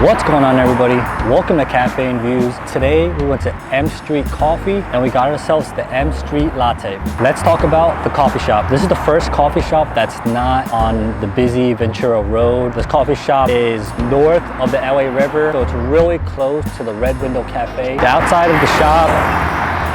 What's going on, everybody? Welcome to Cafe and Views. Today we went to M Street Coffee and we got ourselves the M Street Latte. Let's talk about the coffee shop. This is the first coffee shop that's not on the busy Ventura Road. This coffee shop is north of the LA River, so it's really close to the Red Window Cafe. The outside of the shop,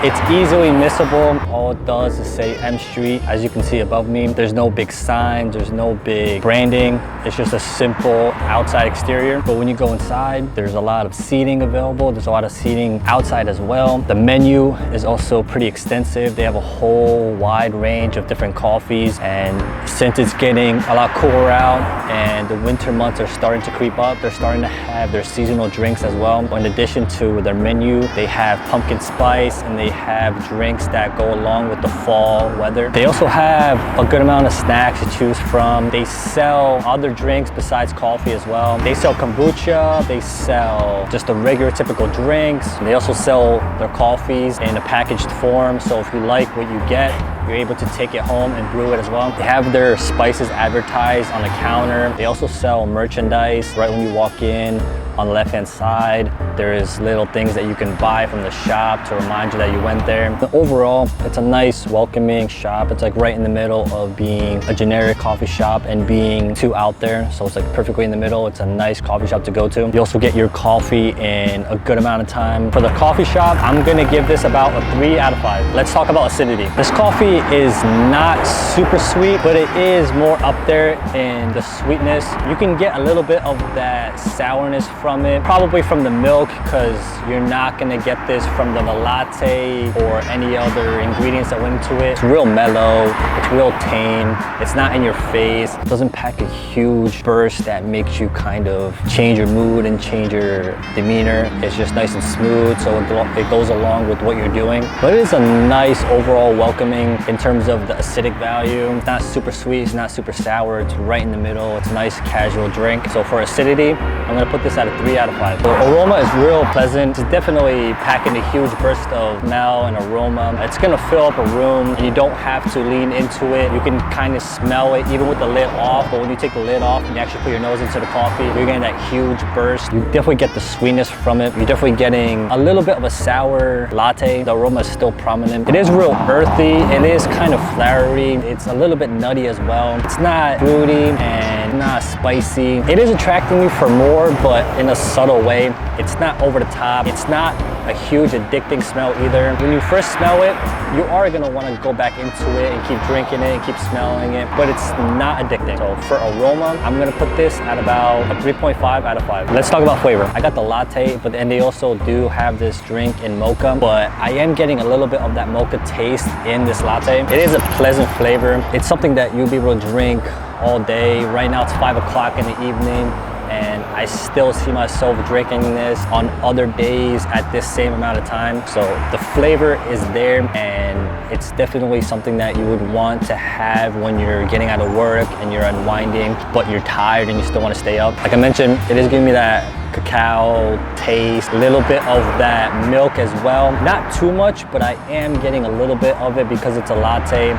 it's easily missable. All it does is say M Street. As you can see above me, there's no big signs, there's no big branding. It's just a simple outside exterior. But when you go inside, there's a lot of seating available. There's a lot of seating outside as well. The menu is also pretty extensive. They have a whole wide range of different coffees. And since it's getting a lot cooler out and the winter months are starting to creep up, they're starting to have their seasonal drinks as well. In addition to their menu, they have pumpkin spice and they have drinks that go along with the fall weather. They also have a good amount of snacks to choose from. They sell other drinks besides coffee as well. They sell kombucha, they sell just the regular typical drinks. They also sell their coffees in a packaged form, so if you like what you get, you're able to take it home and brew it as well. They have their spices advertised on the counter. They also sell merchandise right when you walk in. On the left-hand side, there's little things that you can buy from the shop to remind you that you went there. But overall, it's a nice, welcoming shop. It's like right in the middle of being a generic coffee shop and being too out there. So it's like perfectly in the middle. It's a nice coffee shop to go to. You also get your coffee in a good amount of time. For the coffee shop, I'm gonna give this about a 3 out of 5. Let's talk about acidity. This coffee is not super sweet, but it is more up there in the sweetness. You can get a little bit of that sourness from it, probably from the milk, because you're not gonna get this from the latte or any other ingredients that went into it. It's real mellow, it's real tame, it's not in your face. It doesn't pack a huge burst that makes you kind of change your mood and change your demeanor. It's just nice and smooth, so it goes along with what you're doing. But it is a nice overall welcoming in terms of the acidic value. It's not super sweet, it's not super sour, it's right in the middle. It's a nice casual drink. So for acidity, I'm gonna put this at a 3 out of 5. The aroma is real pleasant. It's definitely packing a huge burst of smell and aroma. It's gonna fill up a room. You don't have to lean into it. You can kind of smell it even with the lid off, but when you take the lid off and you actually put your nose into the coffee, you're getting that huge burst. You definitely get the sweetness from it. You're definitely getting a little bit of a sour latte. The aroma is still prominent. It is real earthy. It is kind of flowery. It's a little bit nutty as well. It's not fruity and not spicy. It is attracting you for more, but in a subtle way. It's not over the top. It's not a huge addicting smell either. When you first smell it, you are gonna wanna go back into it and keep drinking it and keep smelling it, but it's not addicting. So for aroma, I'm gonna put this at about a 3.5 out of 5. Let's talk about flavor. I got the latte, but then they also do have this drink in mocha, but I am getting a little bit of that mocha taste in this latte. It is a pleasant flavor. It's something that you'll be able to drink all day. Right now it's 5 o'clock in the evening, and I still see myself drinking this on other days at this same amount of time. So the flavor is there, and it's definitely something that you would want to have when you're getting out of work and you're unwinding, but you're tired and you still want to stay up. Like I mentioned, it is giving me that cacao taste, a little bit of that milk as well. Not too much, but I am getting a little bit of it because it's a latte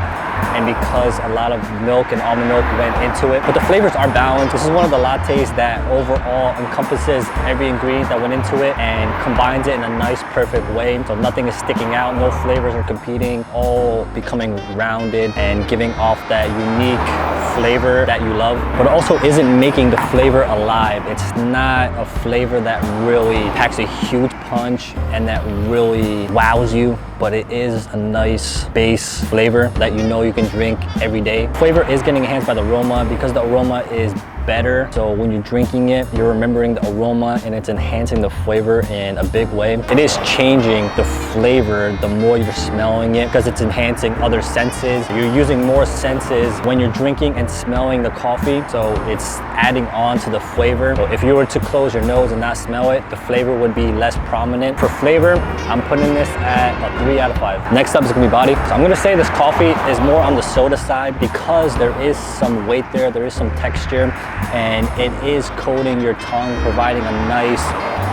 and because a lot of milk and almond milk went into it. But the flavors are balanced. This is one of the lattes that overall encompasses every ingredient that went into it and combines it in a nice, perfect way. So nothing is sticking out, no flavors are competing, all becoming rounded and giving off that unique flavor that you love, but also isn't making the flavor alive. It's not a flavor that really packs a huge punch and that really wows you, but it is a nice base flavor that you know you can drink every day. Flavor is getting enhanced by the aroma because the aroma is better. So when you're drinking it, you're remembering the aroma and it's enhancing the flavor in a big way. It is changing the flavor the more you're smelling it because it's enhancing other senses. You're using more senses when you're drinking and smelling the coffee. So it's adding on to the flavor. So if you were to close your nose and not smell it, the flavor would be less prominent. For flavor, I'm putting this at a 3 out of 5. Next up is gonna be body. So I'm gonna say this coffee is more on the soda side because there is some weight there, there is some texture, and it is coating your tongue, providing a nice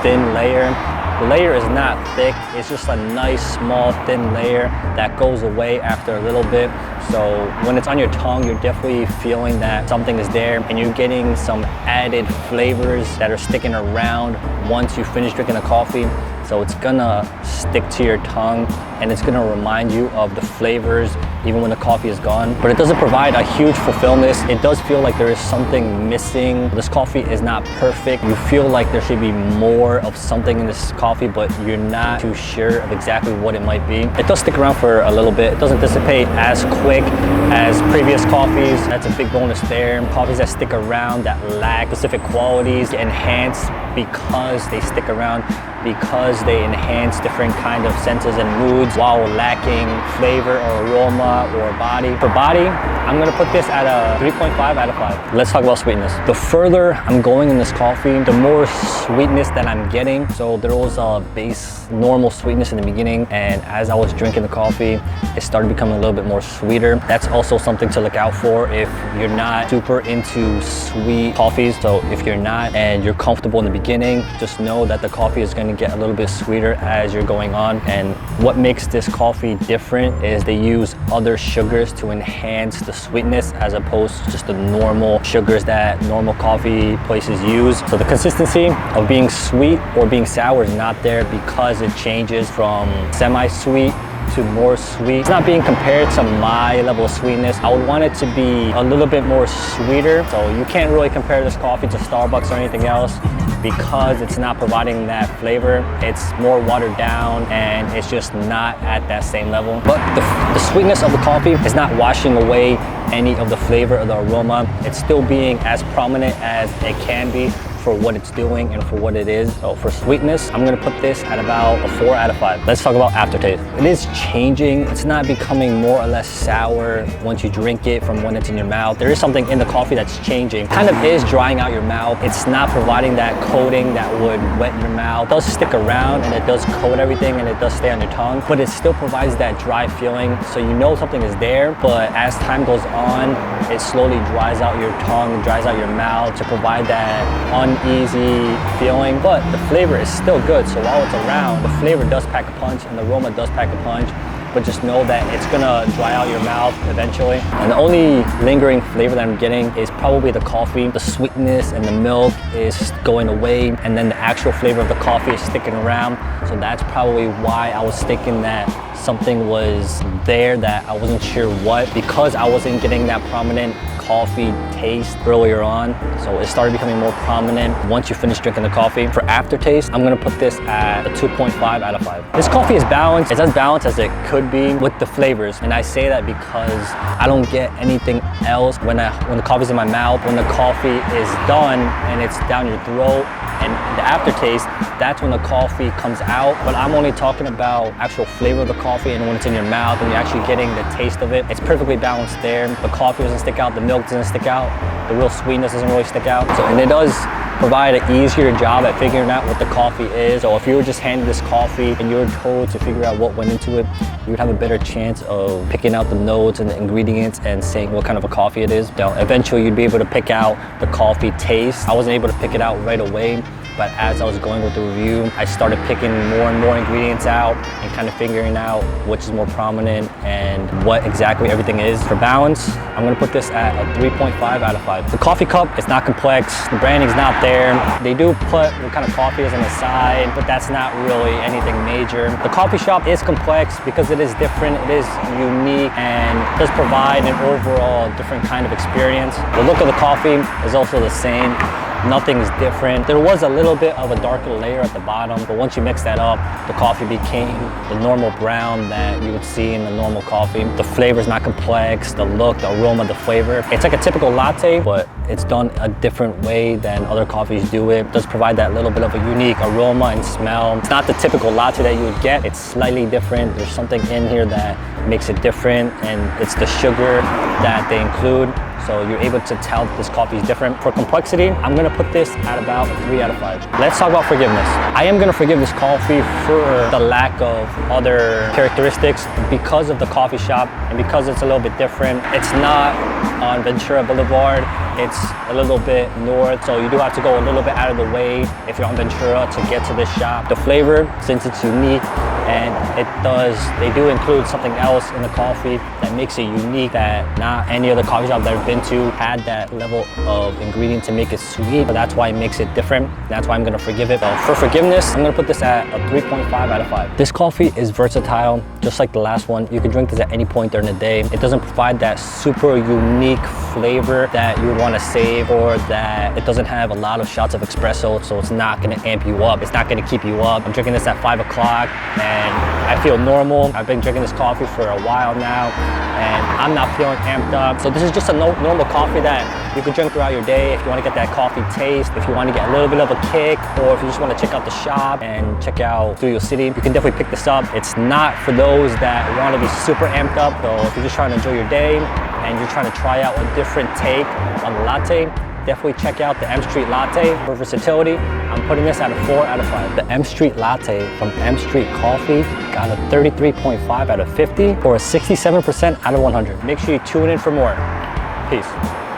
thin layer. The layer is not thick, it's just a nice small thin layer that goes away after a little bit. So when it's on your tongue, you're definitely feeling that something is there, and you're getting some added flavors that are sticking around once you finish drinking the coffee. So it's gonna stick to your tongue, and it's gonna remind you of the flavors even when the coffee is gone. But it doesn't provide a huge fulfillment. It does feel like there is something missing. This coffee is not perfect. You feel like there should be more of something in this coffee, but you're not too sure of exactly what it might be. It does stick around for a little bit. It doesn't dissipate as quick as previous coffees. That's a big bonus there. Coffees that stick around, that lack specific qualities, get enhanced because they stick around, because they enhance different kind of senses and moods while lacking flavor or aroma or body. For body, I'm gonna put this at a 3.5 out of 5. Let's talk about sweetness. The further I'm going in this coffee, the more sweetness that I'm getting. So there was a base normal sweetness in the beginning, and as I was drinking the coffee, it started becoming a little bit more sweeter. That's also something to look out for if you're not super into sweet coffees. So if you're not and you're comfortable in the beginning, just know that the coffee is going to get a little bit sweeter as you're going on. And what makes this coffee different is they use other sugars to enhance the sweetness as opposed to just the normal sugars that normal coffee places use. So the consistency of being sweet or being sour is not there because it changes from semi-sweet to more sweet. It's not being compared to my level of sweetness. I would want it to be a little bit more sweeter. So you can't really compare this coffee to Starbucks or anything else because it's not providing that flavor. It's more watered down and it's just not at that same level. But the sweetness of the coffee is not washing away any of the flavor or the aroma. It's still being as prominent as it can be for what it's doing and for what it is. So for sweetness, I'm gonna put this at about a 4 out of 5. Let's talk about aftertaste. It is changing. It's not becoming more or less sour once you drink it from when it's in your mouth. There is something in the coffee that's changing. Kind of is drying out your mouth. It's not providing that coating that would wet your mouth. It does stick around and it does coat everything and it does stay on your tongue, but it still provides that dry feeling. So you know something is there, but as time goes on, it slowly dries out your tongue, dries out your mouth to provide that uneasy feeling, but the flavor is still good. So while it's around, the flavor does pack a punch and the aroma does pack a punch, but just know that it's gonna dry out your mouth eventually. And the only lingering flavor that I'm getting is probably the coffee. The sweetness and the milk is going away, and then the actual flavor of the coffee is sticking around. So that's probably why I was thinking that something was there that I wasn't sure what, because I wasn't getting that prominent coffee taste earlier on. So it started becoming more prominent once you finish drinking the coffee. For aftertaste, I'm gonna put this at a 2.5 out of 5. This coffee is balanced. It's as balanced as it could be with the flavors. And I say that because I don't get anything else when the coffee's in my mouth. When the coffee is done and it's down your throat, and the aftertaste, that's when the coffee comes out. But I'm only talking about actual flavor of the coffee and when it's in your mouth and you're actually getting the taste of it. It's perfectly balanced there. The coffee doesn't stick out, the milk doesn't stick out, the real sweetness doesn't really stick out. So, and it does provide an easier job at figuring out what the coffee is. So if you were just handed this coffee and you were told to figure out what went into it, you would have a better chance of picking out the notes and the ingredients and saying what kind of a coffee it is. So eventually you'd be able to pick out the coffee taste. I wasn't able to pick it out right away, but as I was going with the review, I started picking more and more ingredients out and kind of figuring out which is more prominent and what exactly everything is. For balance, I'm gonna put this at a 3.5 out of 5. The coffee cup is not complex, the branding's not there. They do put what kind of coffee is on the side, but that's not really anything major. The coffee shop is complex because it is different, it is unique, and does provide an overall different kind of experience. The look of the coffee is also the same. Nothing is different. There was a little bit of a darker layer at the bottom, but once you mix that up, the coffee became the normal brown that you would see in the normal coffee. The flavor is not complex, the look, the aroma, the flavor. It's like a typical latte, but it's done a different way than other coffees do it. It does provide that little bit of a unique aroma and smell. It's not the typical latte that you would get. It's slightly different. There's something in here that makes it different, and it's the sugar that they include. So you're able to tell that this coffee is different. For complexity, I'm gonna put this at about a 3 out of 5. Let's talk about forgiveness. I am gonna forgive this coffee for the lack of other characteristics because of the coffee shop and because it's a little bit different. It's not on Ventura Boulevard. it's a little bit north, so you do have to go a little bit out of the way if you're on Ventura to get to this shop. The flavor, since it's unique, and they do include something else in the coffee that makes it unique that not any other coffee shop that I've been to had that level of ingredient to make it sweet. But that's why it makes it different. That's why I'm gonna forgive it. So for forgiveness, I'm gonna put this at a 3.5 out of 5. This coffee is versatile, just like the last one. You can drink this at any point during the day. It doesn't provide that super unique flavor that you wanna save, or that it doesn't have a lot of shots of espresso, so it's not gonna amp you up. It's not gonna keep you up. I'm drinking this at 5 o'clock and I feel normal. I've been drinking this coffee for a while now and I'm not feeling amped up. So this is just a normal coffee that you could drink throughout your day if you want to get that coffee taste, if you want to get a little bit of a kick, or if you just want to check out the shop and check out Studio City. You can definitely pick this up. It's not for those that want to be super amped up, so if you're just trying to enjoy your day and you're trying to try out a different take on the latte, definitely check out the M Street Latte for versatility. I'm putting this at a 4 out of 5. The M Street Latte from M Street Coffee got a 33.5 out of 50 or a 67% out of 100. Make sure you tune in for more. Peace.